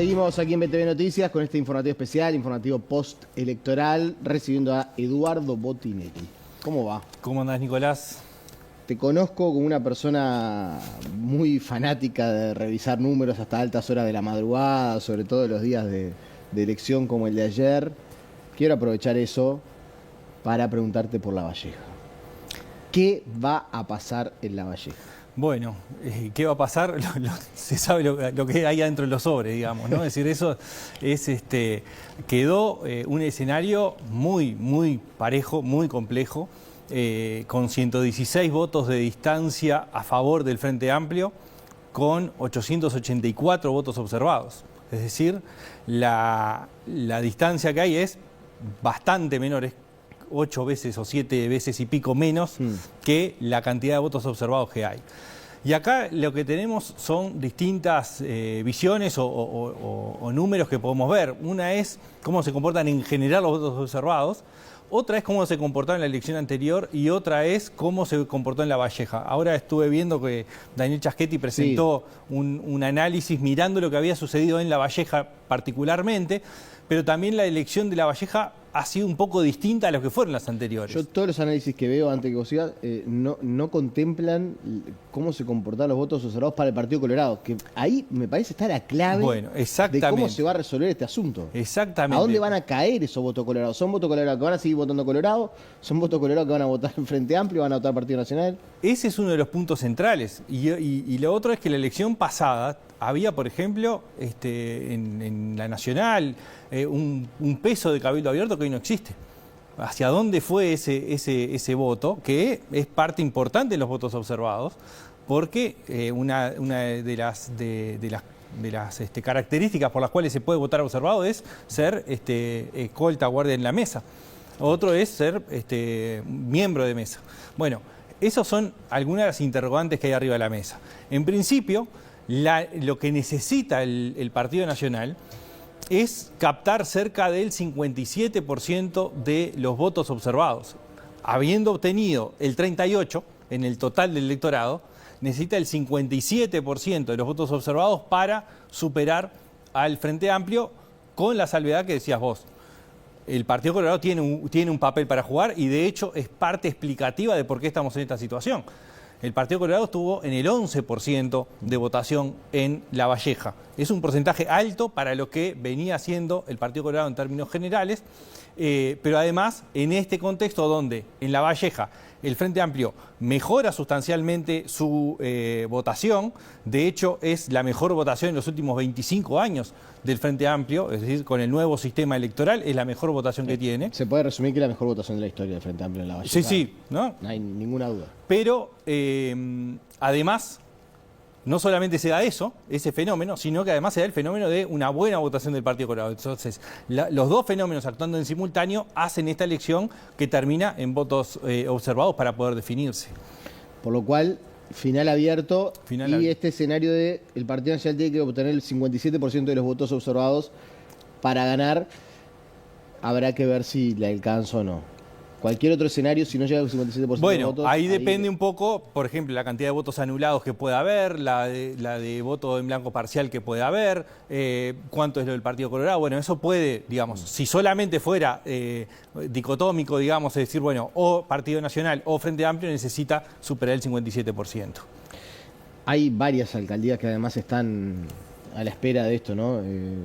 Seguimos aquí en BTV Noticias con este informativo especial, informativo post-electoral, recibiendo a Eduardo Botinelli. ¿Cómo va? ¿Cómo andás, Nicolás? Te conozco como una persona muy fanática de revisar números hasta altas horas de la madrugada, sobre todo los días de elección como el de ayer. Quiero aprovechar eso para preguntarte por La Valleja. ¿Qué va a pasar en La Valleja? Bueno, ¿qué va a pasar? Se sabe lo que hay adentro de los sobres, digamos, ¿no? Es decir, eso es quedó un escenario muy parejo, muy complejo, con 116 votos de distancia a favor del Frente Amplio, con 884 votos observados. Es decir, la distancia que hay es bastante menor, es 8 veces o 7 veces y pico menos que la cantidad de votos observados que hay. Y acá lo que tenemos son distintas visiones o números que podemos ver. Una es cómo se comportan en general los votos observados, otra es cómo se comportó en la elección anterior y otra es cómo se comportó en La Valleja. Ahora estuve viendo que Daniel Chasquetti presentó un análisis mirando lo que había sucedido en La Valleja particularmente, pero también la elección de La Valleja ha sido un poco distinta a lo que fueron las anteriores. Yo todos los análisis que veo antes que vos sigas, no contemplan cómo se comportaron los votos observados para el Partido Colorado, que ahí me parece está la clave de cómo se va a resolver este asunto. Exactamente. ¿A dónde van a caer esos votos colorados? ¿Son votos colorados que van a seguir votando Colorado? ¿Son votos colorados que van a votar en Frente Amplio? ¿Van a votar Partido Nacional? Ese es uno de los puntos centrales. Y lo otro es que la elección pasada había, por ejemplo, en la Nacional, un peso de cabildo abierto que hoy no existe. ¿Hacia dónde fue ese voto? Que es parte importante de los votos observados, porque una de las características por las cuales se puede votar observado es ser escolta, guardia en la mesa. Otro es ser miembro de mesa. Bueno, esas son algunas de las interrogantes que hay arriba de la mesa. En principio, lo que necesita el Partido Nacional es captar cerca del 57% de los votos observados. Habiendo obtenido el 38% en el total del electorado, necesita el 57% de los votos observados para superar al Frente Amplio, con la salvedad que decías vos. El Partido Colorado tiene un papel para jugar y de hecho es parte explicativa de por qué estamos en esta situación. El Partido Colorado estuvo en el 11% de votación en La Valleja. Es un porcentaje alto para lo que venía haciendo el Partido Colorado en términos generales, pero además en este contexto donde en La Valleja el Frente Amplio mejora sustancialmente su votación, de hecho es la mejor votación en los últimos 25 años del Frente Amplio, es decir, con el nuevo sistema electoral es la mejor votación que tiene. Se puede resumir que es la mejor votación de la historia del Frente Amplio en La Valleja. Sí, ¿no? No hay ninguna duda. Pero además, no solamente se da ese fenómeno, sino que además se da el fenómeno de una buena votación del Partido Colorado. Entonces, los dos fenómenos actuando en simultáneo hacen esta elección que termina en votos observados para poder definirse. Por lo cual, final abierto. Este escenario de el Partido Nacional tiene que obtener el 57% de los votos observados para ganar. Habrá que ver si le alcanza o no. Cualquier otro escenario, si no llega al 57% de votos... Bueno, ahí depende un poco, por ejemplo, la cantidad de votos anulados que pueda haber, la de voto en blanco parcial que pueda haber, cuánto es lo del Partido Colorado. Bueno, eso puede, digamos, si solamente fuera dicotómico, digamos, es decir, bueno, o Partido Nacional o Frente Amplio necesita superar el 57%. Hay varias alcaldías que además están a la espera de esto, ¿no?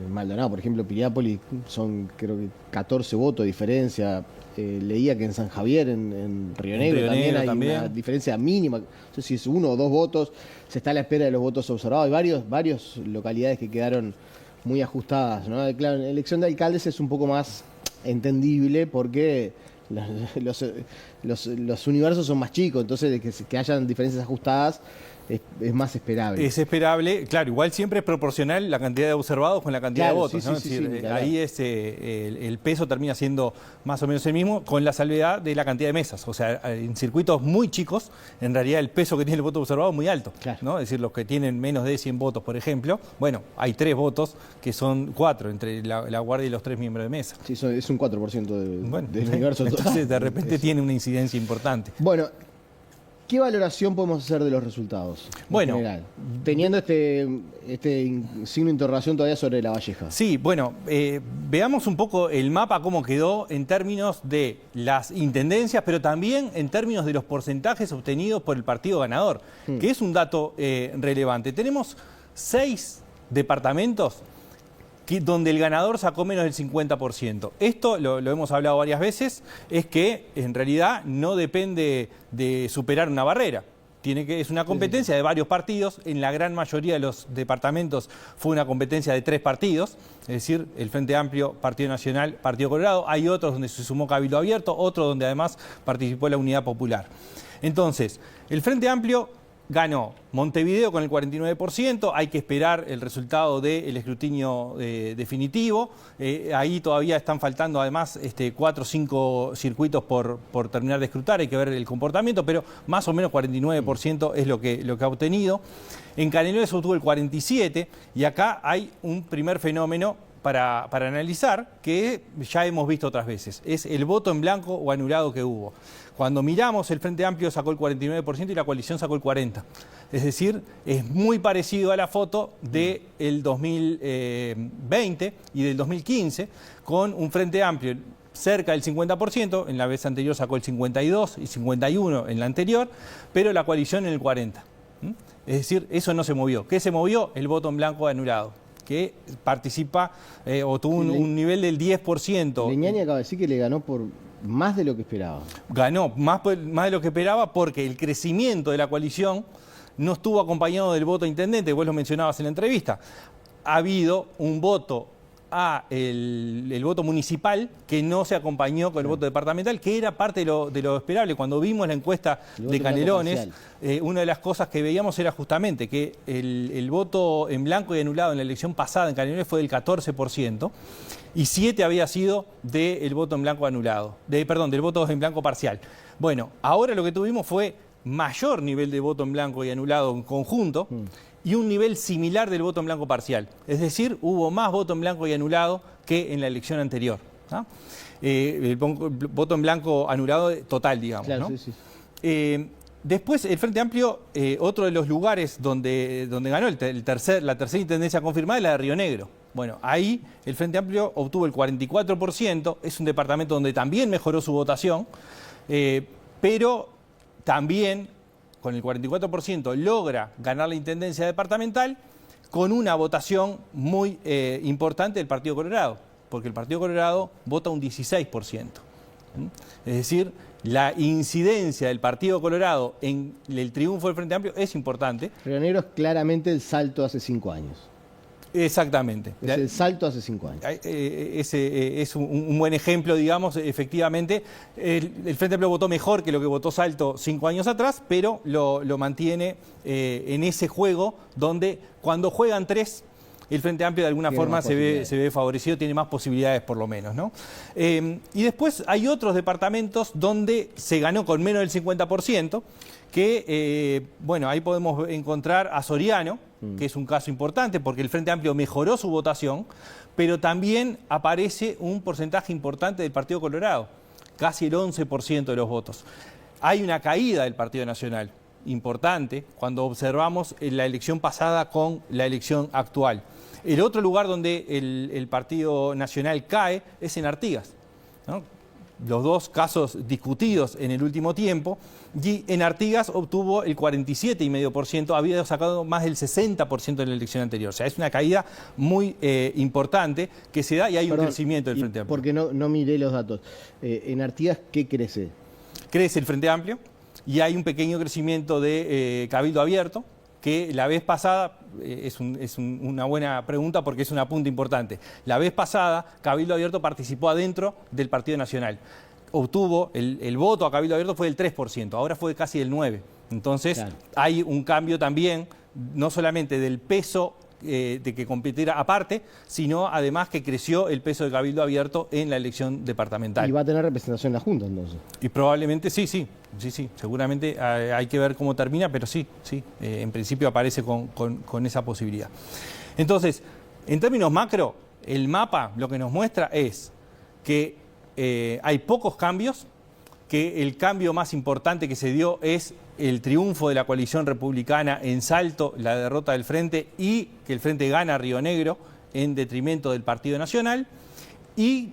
Maldonado, por ejemplo, Piriápolis, son creo que 14 votos de diferencia. Leía que en San Javier, en Río Negro, también hay una diferencia mínima, no sé si es 1 o 2 votos, se está a la espera de los votos observados. Hay varias localidades que quedaron muy ajustadas, ¿no? Claro, la elección de alcaldes es un poco más entendible porque los universos son más chicos, entonces que hayan diferencias ajustadas es más esperable. Es esperable, claro, igual siempre es proporcional la cantidad de observados con la cantidad de votos, ¿no? Es decir, ahí el peso termina siendo más o menos el mismo, con la salvedad de la cantidad de mesas. O sea, en circuitos muy chicos, en realidad el peso que tiene el voto observado es muy alto, ¿no? Es decir, los que tienen menos de 100 votos, por ejemplo, bueno, hay 3 votos que son 4 entre la guardia y los 3 miembros de mesa. Sí, es un 4% del universo total. Entonces, de repente tiene una incidencia importante. Bueno, ¿Qué valoración podemos hacer de los resultados? Bueno, general, teniendo este signo de interrogación todavía sobre Lavalleja. Sí, bueno, veamos un poco el mapa cómo quedó en términos de las intendencias, pero también en términos de los porcentajes obtenidos por el partido ganador, que es un dato relevante. Tenemos 6 departamentos donde el ganador sacó menos del 50%. Esto, lo hemos hablado varias veces, es que en realidad no depende de superar una barrera. Es una competencia de varios partidos. En la gran mayoría de los departamentos fue una competencia de 3 partidos, es decir, el Frente Amplio, Partido Nacional, Partido Colorado. Hay otros donde se sumó Cabildo Abierto, otros donde además participó la Unidad Popular. Entonces, el Frente Amplio ganó Montevideo con el 49%, hay que esperar el resultado del escrutinio definitivo. Ahí todavía están faltando además 4 o 5 circuitos por terminar de escrutar, hay que ver el comportamiento, pero más o menos 49% es lo que ha obtenido. En Canelones obtuvo el 47% y acá hay un primer fenómeno para analizar que ya hemos visto otras veces, es el voto en blanco o anulado que hubo. Cuando miramos, el Frente Amplio sacó el 49% y la coalición sacó el 40%. Es decir, es muy parecido a la foto del 2020 y del 2015, con un Frente Amplio cerca del 50%, en la vez anterior sacó el 52% y 51% en la anterior, pero la coalición en el 40%. Es decir, eso no se movió. ¿Qué se movió? El voto en blanco anulado, que participa o tuvo un nivel del 10%. Leñani acaba de decir que le ganó por más de lo que esperaba. Ganó más de lo que esperaba porque el crecimiento de la coalición no estuvo acompañado del voto intendente, vos lo mencionabas en la entrevista. Ha habido un voto el voto municipal que no se acompañó con el voto departamental, que era parte de lo esperable. Cuando vimos la encuesta de Canelones, una de las cosas que veíamos era justamente que el voto en blanco y anulado en la elección pasada en Canelones fue del 14%, y 7% había sido del voto en blanco anulado, del voto en blanco parcial. Bueno, ahora lo que tuvimos fue mayor nivel de voto en blanco y anulado en conjunto, y un nivel similar del voto en blanco parcial. Es decir, hubo más voto en blanco y anulado que en la elección anterior, ¿no? El voto en blanco anulado total, digamos. Claro, ¿no? Sí. Después, el Frente Amplio, otro de los lugares donde ganó la tercera intendencia confirmada es la de Río Negro. Bueno, ahí el Frente Amplio obtuvo el 44%, es un departamento donde también mejoró su votación, pero también con el 44% logra ganar la intendencia departamental con una votación muy importante del Partido Colorado, porque el Partido Colorado vota un 16%. Es decir, la incidencia del Partido Colorado en el triunfo del Frente Amplio es importante. Río Negro es claramente el salto hace 5 años. Exactamente. Es el salto hace 5 años. Ese es un buen ejemplo, digamos, efectivamente. El Frente Amplio votó mejor que lo que votó Salto 5 años atrás, pero lo mantiene en ese juego donde cuando juegan 3, el Frente Amplio de alguna forma se ve favorecido, tiene más posibilidades por lo menos, ¿no? Y después hay otros departamentos donde se ganó con menos del 50%, que, bueno, ahí podemos encontrar a Soriano, que es un caso importante porque el Frente Amplio mejoró su votación, pero también aparece un porcentaje importante del Partido Colorado, casi el 11% de los votos. Hay una caída del Partido Nacional importante cuando observamos la elección pasada con la elección actual. El otro lugar donde el Partido Nacional cae es en Artigas, ¿no? Los dos casos discutidos en el último tiempo, y en Artigas obtuvo el 47,5%, había sacado más del 60% en la elección anterior. O sea, es una caída muy importante que se da y hay un crecimiento del Frente Amplio. Porque no miré los datos. En Artigas, ¿qué crece? Crece el Frente Amplio y hay un pequeño crecimiento de Cabildo Abierto, que la vez pasada, es una buena pregunta porque es un apunte importante. La vez pasada, Cabildo Abierto participó adentro del Partido Nacional. Obtuvo, el voto a Cabildo Abierto fue del 3%, ahora fue casi del 9%. Entonces, claro, hay un cambio también, no solamente del peso de que competiera aparte, sino además que creció el peso de Cabildo Abierto en la elección departamental. ¿Y va a tener representación en la Junta entonces? Y probablemente sí, seguramente hay que ver cómo termina, pero sí, en principio aparece con esa posibilidad. Entonces, en términos macro, el mapa lo que nos muestra es que hay pocos cambios, que el cambio más importante que se dio es el triunfo de la coalición republicana en Salto, la derrota del Frente, y que el Frente gana Río Negro en detrimento del Partido Nacional, y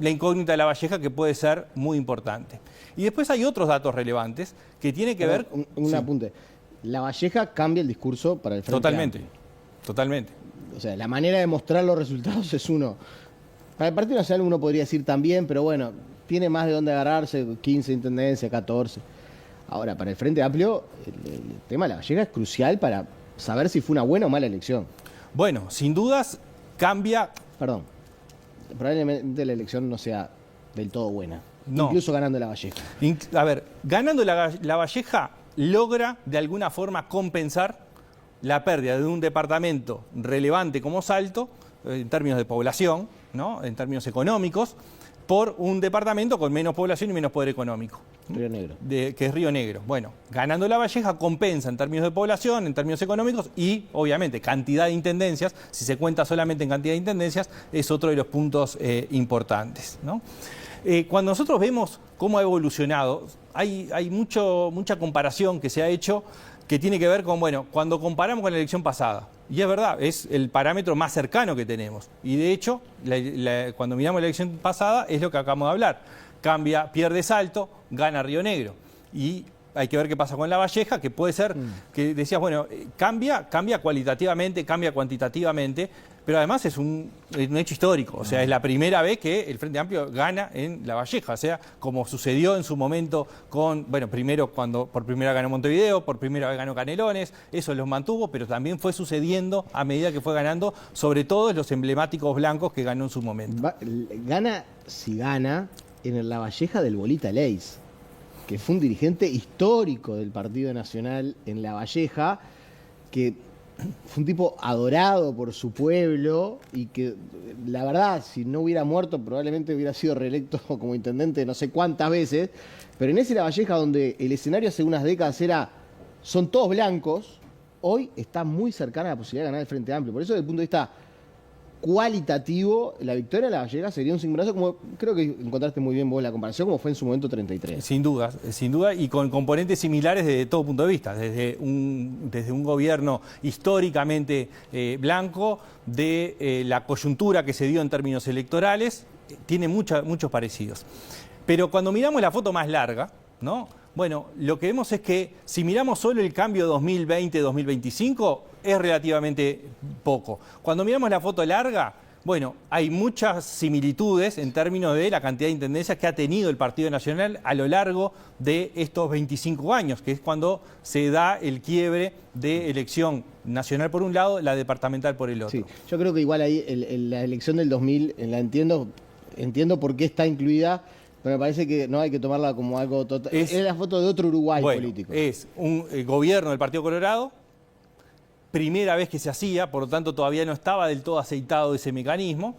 la incógnita de Lavalleja, que puede ser muy importante. Y después hay otros datos relevantes que tienen que ver... Un apunte. Lavalleja cambia el discurso para el Frente Totalmente, Amplio. totalmente. O sea, la manera de mostrar los resultados es uno. Para el Partido Nacional uno podría decir también, pero bueno, tiene más de dónde agarrarse, 15 intendencias, 14. Ahora, para el Frente Amplio, el tema de Lavalleja es crucial para saber si fue una buena o mala elección. Bueno, sin dudas cambia... Perdón, probablemente la elección no sea del todo buena, No. incluso ganando Lavalleja. A ver, ganando Lavalleja logra de alguna forma compensar la pérdida de un departamento relevante como Salto, en términos de población, ¿no? En términos económicos, por un departamento con menos población y menos poder económico. Río Negro. Que es Río Negro. Bueno, ganando Lavalleja compensa en términos de población, en términos económicos y, obviamente, cantidad de intendencias. Si se cuenta solamente en cantidad de intendencias, es otro de los puntos importantes, ¿no? Cuando nosotros vemos cómo ha evolucionado, hay mucha comparación que se ha hecho que tiene que ver con, bueno, cuando comparamos con la elección pasada, y es verdad, es el parámetro más cercano que tenemos. Y de hecho, cuando miramos la elección pasada, es lo que acabamos de hablar. Pierde Salto, gana Río Negro. Y hay que ver qué pasa con Lavalleja, que puede ser, que decías, bueno, cambia cualitativamente, cambia cuantitativamente, pero además es un hecho histórico. O sea, es la primera vez que el Frente Amplio gana en Lavalleja. O sea, como sucedió en su momento con, bueno, primero cuando por primera vez ganó Montevideo, por primera vez ganó Canelones, eso los mantuvo, pero también fue sucediendo a medida que fue ganando, sobre todo los emblemáticos blancos que ganó en su momento. Gana, si gana, en el Lavalleja del Bolita Leis, que fue un dirigente histórico del Partido Nacional en Lavalleja, que fue un tipo adorado por su pueblo y que, la verdad, si no hubiera muerto, probablemente hubiera sido reelecto como intendente no sé cuántas veces. Pero en ese Lavalleja, donde el escenario hace unas décadas son todos blancos, hoy está muy cercana a la posibilidad de ganar el Frente Amplio. Por eso, desde el punto de vista cualitativo, la victoria de Lavalleja sería un signazo, como creo que encontraste muy bien vos la comparación, como fue en su momento 33. Sin duda, y con componentes similares desde todo punto de vista, desde un gobierno históricamente blanco, de la coyuntura que se dio en términos electorales, tiene muchos parecidos. Pero cuando miramos la foto más larga, ¿no? Bueno, lo que vemos es que si miramos solo el cambio 2020-2025, es relativamente poco. Cuando miramos la foto larga, bueno, hay muchas similitudes en términos de la cantidad de intendencias que ha tenido el Partido Nacional a lo largo de estos 25 años, que es cuando se da el quiebre de elección nacional por un lado, la departamental por el otro. Sí, yo creo que igual ahí la elección del 2000, la entiendo por qué está incluida, pero me parece que no hay que tomarla como algo total. Es la foto de otro Uruguay político. Es un gobierno del Partido Colorado, primera vez que se hacía, por lo tanto todavía no estaba del todo aceitado ese mecanismo,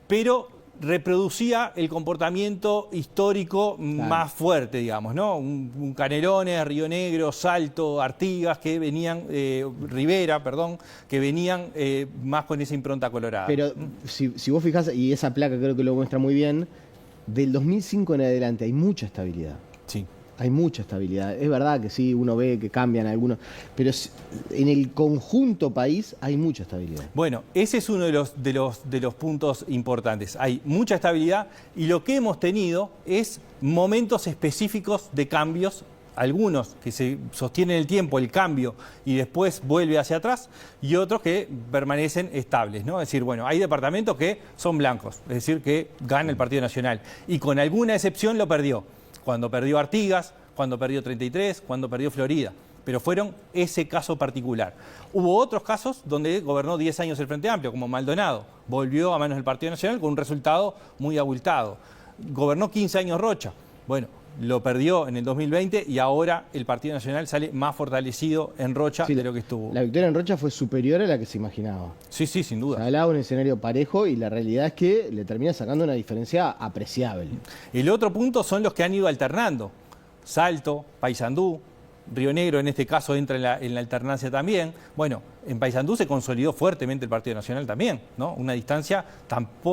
pero reproducía el comportamiento histórico más fuerte, digamos, ¿no? Un Canelones, Río Negro, Salto, Artigas, que venían, Rivera, perdón, que venían más con esa impronta colorada. Pero si vos fijás, y esa placa creo que lo muestra muy bien, del 2005 en adelante hay mucha estabilidad. Sí. Hay mucha estabilidad. Es verdad que sí, uno ve que cambian algunos, pero en el conjunto país hay mucha estabilidad. Bueno, ese es uno de los puntos importantes. Hay mucha estabilidad y lo que hemos tenido es momentos específicos de cambios, algunos que se sostienen el tiempo, el cambio, y después vuelve hacia atrás, y otros que permanecen estables, ¿no? Es decir, bueno, hay departamentos que son blancos, es decir, que gana el Partido Nacional, y con alguna excepción lo perdió. Cuando perdió Artigas, cuando perdió 33, cuando perdió Florida. Pero fueron ese caso particular. Hubo otros casos donde gobernó 10 años el Frente Amplio, como Maldonado. Volvió a manos del Partido Nacional con un resultado muy abultado. Gobernó 15 años Rocha. Bueno, lo perdió en el 2020 y ahora el Partido Nacional sale más fortalecido en Rocha de lo que estuvo. La victoria en Rocha fue superior a la que se imaginaba. Sí, sí, sin duda. Se hablaba de un escenario parejo y la realidad es que le termina sacando una diferencia apreciable. El otro punto son los que han ido alternando. Salto, Paysandú, Río Negro en este caso entra en la alternancia también. Bueno, en Paysandú se consolidó fuertemente el Partido Nacional también, ¿no? Una distancia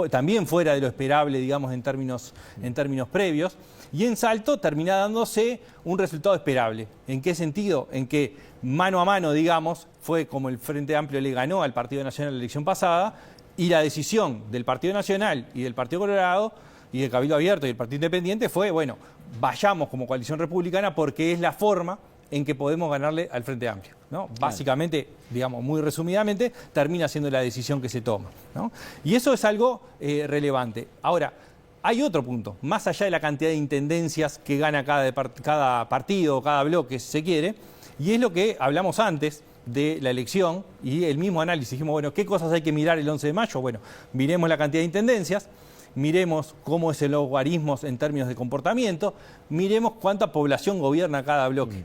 también fuera de lo esperable, digamos, en términos previos. Y en Salto termina dándose un resultado esperable. ¿En qué sentido? En que mano a mano, digamos, fue como el Frente Amplio le ganó al Partido Nacional la elección pasada, y la decisión del Partido Nacional y del Partido Colorado y del Cabildo Abierto y del Partido Independiente fue, bueno, vayamos como coalición republicana porque es la forma en que podemos ganarle al Frente Amplio, ¿no? Claro. Básicamente, digamos, muy resumidamente, termina siendo la decisión que se toma, ¿no? Y eso es algo relevante. Ahora, hay otro punto, más allá de la cantidad de intendencias que gana cada partido, cada bloque, si se quiere, y es lo que hablamos antes de la elección y el mismo análisis. Dijimos, bueno, ¿qué cosas hay que mirar el 11 de mayo? Bueno, miremos la cantidad de intendencias, miremos cómo es el logaritmo en términos de comportamiento, miremos cuánta población gobierna cada bloque.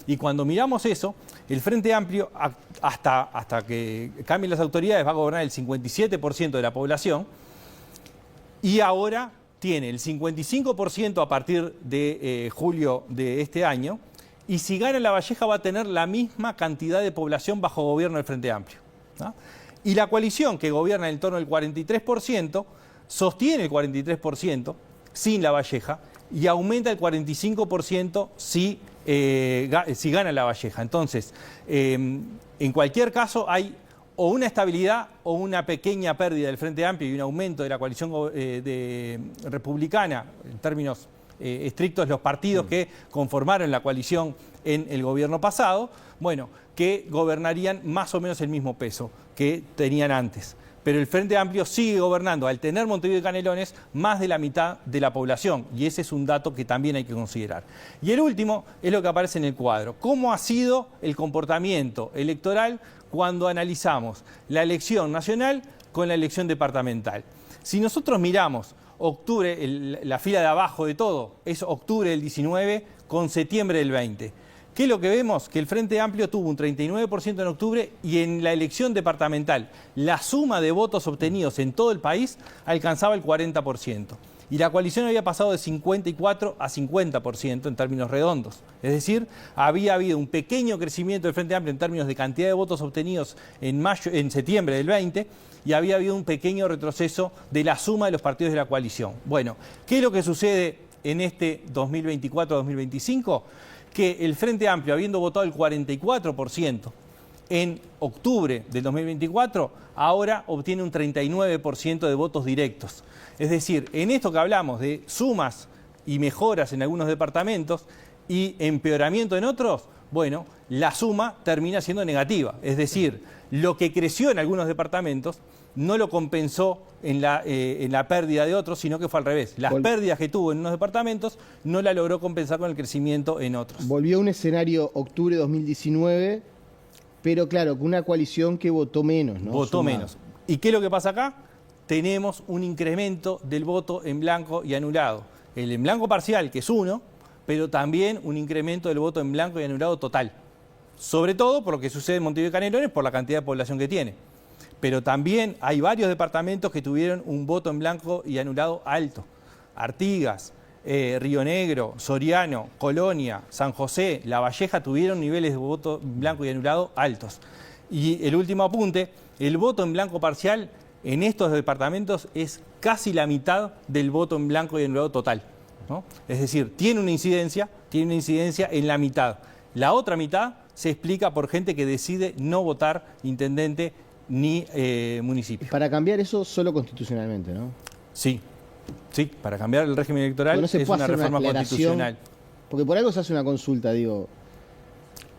Y cuando miramos eso, el Frente Amplio, hasta que cambien las autoridades, va a gobernar el 57% de la población, y ahora tiene el 55% a partir de julio de este año, y si gana La Valleja va a tener la misma cantidad de población bajo gobierno del Frente Amplio, ¿no? Y la coalición, que gobierna en torno al 43%, sostiene el 43% sin La Valleja y aumenta el 45% si gana La Valleja. Entonces, en cualquier caso hay o una estabilidad o una pequeña pérdida del Frente Amplio y un aumento de la coalición republicana, en términos estrictos, los partidos que conformaron la coalición en el gobierno pasado, bueno, que gobernarían más o menos el mismo peso que tenían antes. Pero el Frente Amplio sigue gobernando, al tener Montevideo y Canelones, más de la mitad de la población. Y ese es un dato que también hay que considerar. Y el último es lo que aparece en el cuadro. ¿Cómo ha sido el comportamiento electoral cuando analizamos la elección nacional con la elección departamental? Si nosotros miramos octubre, la fila de abajo de todo, es octubre del 19 con septiembre del 20. ¿Qué es lo que vemos? Que el Frente Amplio tuvo un 39% en octubre y en la elección departamental la suma de votos obtenidos en todo el país alcanzaba el 40%. Y la coalición había pasado de 54 a 50% en términos redondos. Es decir, había habido un pequeño crecimiento del Frente Amplio en términos de cantidad de votos obtenidos en septiembre del 20 y había habido un pequeño retroceso de la suma de los partidos de la coalición. Bueno, ¿qué es lo que sucede en este 2024-2025? Que el Frente Amplio, habiendo votado el 44% en octubre del 2024, ahora obtiene un 39% de votos directos. Es decir, en esto que hablamos de sumas y mejoras en algunos departamentos y empeoramiento en otros, bueno, la suma termina siendo negativa. Es decir, lo que creció en algunos departamentos no lo compensó en la pérdida de otros, sino que fue al revés. Las pérdidas que tuvo en unos departamentos no la logró compensar con el crecimiento en otros. Volvió a un escenario octubre de 2019, pero claro, con una coalición que votó menos, ¿no? Votó menos. ¿Y qué es lo que pasa acá? Tenemos un incremento del voto en blanco y anulado. El en blanco parcial, que es 1, pero también un incremento del voto en blanco y anulado total. Sobre todo por lo que sucede en Montevideo y Canelones, por la cantidad de población que tiene. Pero también hay varios departamentos que tuvieron un voto en blanco y anulado alto. Artigas, Río Negro, Soriano, Colonia, San José, La Valleja tuvieron niveles de voto en blanco y anulado altos. Y el último apunte, el voto en blanco parcial en estos departamentos es casi la mitad del voto en blanco y anulado total, ¿no? Es decir, tiene una incidencia en la mitad. La otra mitad se explica por gente que decide no votar intendente ni municipio. Para cambiar eso solo constitucionalmente, ¿no? Sí, para cambiar el régimen electoral no se es puede una hacer reforma constitucional. Porque por algo se hace una consulta, digo.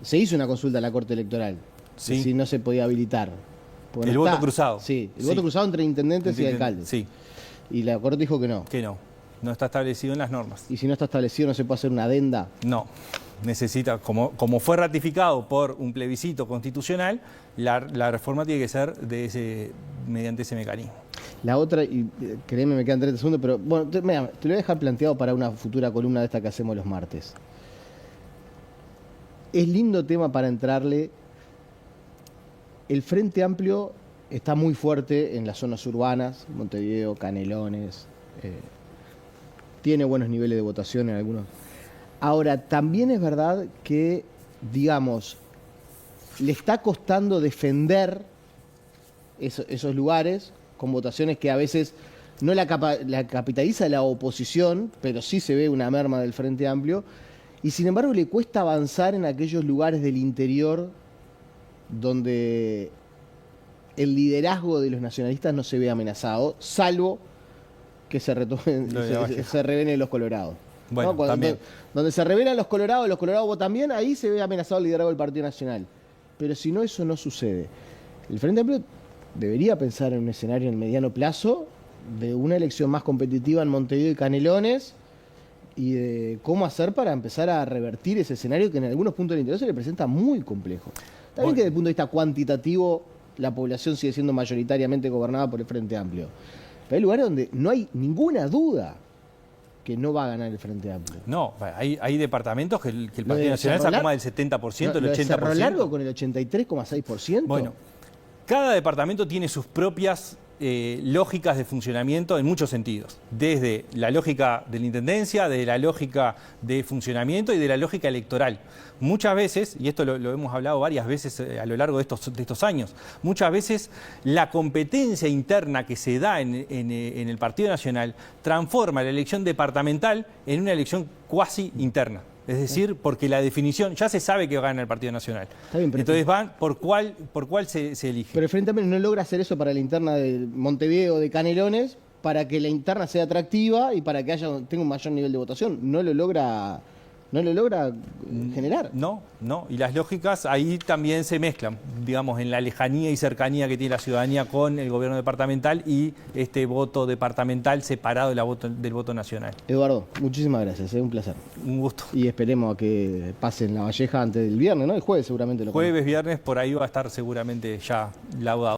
Se hizo una consulta a la Corte Electoral. Sí. Si no se podía habilitar. El voto cruzado. Sí, el voto cruzado entre intendentes y alcaldes. Sí. Y la Corte dijo que no. Que no está establecido en las normas. Y si no está establecido, ¿no se puede hacer una adenda? No. Necesita, como fue ratificado por un plebiscito constitucional, la reforma tiene que ser mediante ese mecanismo. La otra, y créeme, me quedan 30 segundos, pero bueno, te lo voy a dejar planteado para una futura columna de esta que hacemos los martes. Es lindo tema para entrarle. El Frente Amplio está muy fuerte en las zonas urbanas, Montevideo, Canelones, tiene buenos niveles de votación en algunos. Ahora, también es verdad que, digamos, le está costando defender esos lugares con votaciones que a veces no la capitaliza la oposición, pero sí se ve una merma del Frente Amplio, y sin embargo le cuesta avanzar en aquellos lugares del interior donde el liderazgo de los nacionalistas no se ve amenazado, salvo que se revelen los colorados. Bueno, ¿no? también. Donde se revelan los colorados votan bien, ahí se ve amenazado el liderazgo del Partido Nacional. Pero si no, eso no sucede. El Frente Amplio debería pensar en un escenario en mediano plazo de una elección más competitiva en Montevideo y Canelones, y de cómo hacer para empezar a revertir ese escenario que en algunos puntos del interior se le presenta muy complejo. También que desde el punto de vista cuantitativo la población sigue siendo mayoritariamente gobernada por el Frente Amplio. Pero hay lugares donde no hay ninguna duda que no va a ganar el Frente Amplio. No, hay departamentos que el Partido Nacional sacó más del 70%, el 80%. Cerro Largo con el 83,6%. Bueno, cada departamento tiene sus propias lógicas de funcionamiento en muchos sentidos. Desde la lógica de la intendencia, de la lógica de funcionamiento y de la lógica electoral. Muchas veces, y esto lo hemos hablado varias veces a lo largo de estos años, muchas veces la competencia interna que se da en el Partido Nacional transforma la elección departamental en una elección cuasi interna. Es decir, porque la definición, ya se sabe que gana el Partido Nacional. Está bien, entonces van por cuál se elige. Pero el Frente Amplio no logra hacer eso para la interna de Montevideo, de Canelones, para que la interna sea atractiva y para que tenga un mayor nivel de votación. No lo logra generar. No, y las lógicas ahí también se mezclan, digamos, en la lejanía y cercanía que tiene la ciudadanía con el gobierno departamental y este voto departamental separado del voto nacional. Eduardo, muchísimas gracias, un placer. Un gusto. Y esperemos a que pasen La Valleja antes del viernes, ¿no? El jueves seguramente lo Jueves, viernes, por ahí va a estar seguramente ya laudado.